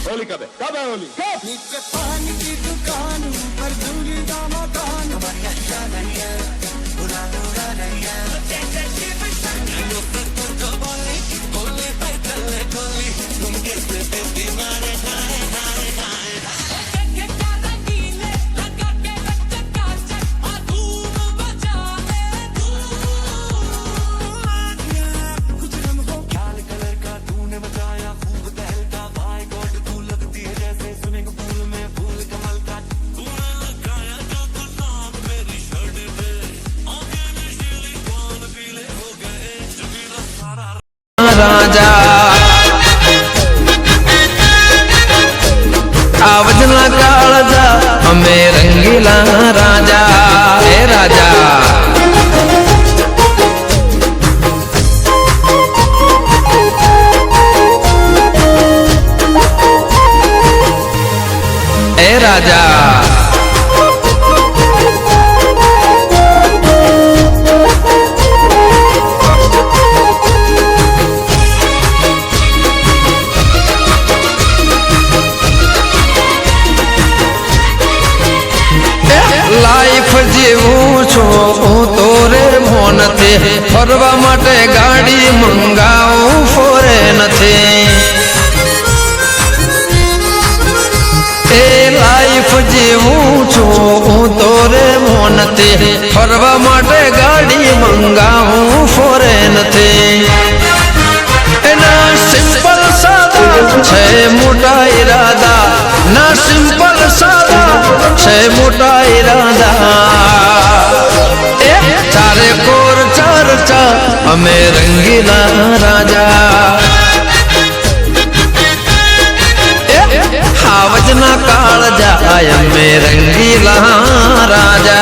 होली कब है होली कब? नीचे पानी की दुकान पर दूंगी दामदान राजा आवजना काळजा हमें रंगीला राजा हे राजा हे राजा लाइफ जीवू छो तोरे मोन थे फरवा माटे गाड़ी मंगाऊ फॉरेन थे ए लाइफ जीवू छो तोरे मोन थे फरवा माटे गाड़ी मंगाऊ फॉरेन थे ना सिंपल सादा छे मोटा इरादा ना सिंपल सादा छे मोटा इरादा चारे कोर चर्चा हमें रंगीला राजा हावजना काळजा हमें रंगीला राजा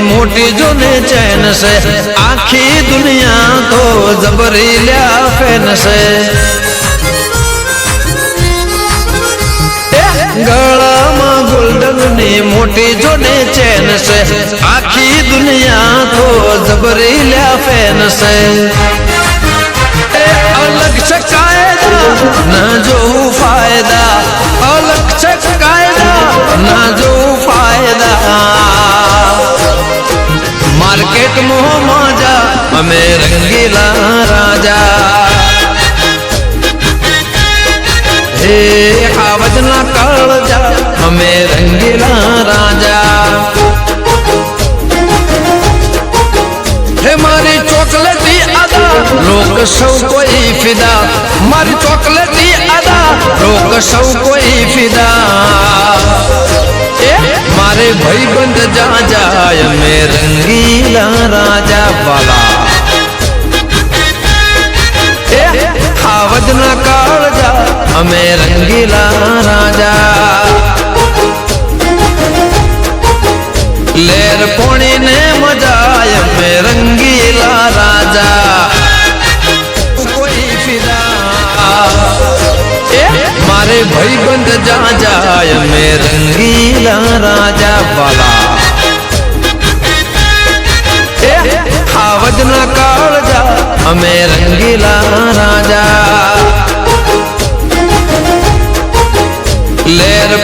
मोटी जो ने चैन से आखी दुनिया तो जबरी लिया फैन से गला मां गोल्डन ने मोटी जो ने चैन से आखी दुनिया तो जबरी लिया फैन से अलग से कायदा न जो फायदा अलग से कायदा न जो फायदा मार्केट मोह माजा हमें रंगीला राजा हे आवजना काळजा हमें रंगीला राजा हे मारी चॉकलेटी अदा लोग सौ कोई फिदा मारी चॉकलेटी अदा लोग सौ कोई फिदा मारे भाई बंद जा जाय में रंगीला राजा वाला हावजना काळजा हमें रंगीला राजा लेर पोणी ने मजाय में रंगीला राजा कोई फिदा मारे भाई बंद जा जाय में रंगीला राजा वाला हावजना काळजा हमें रंगीला राजा लेर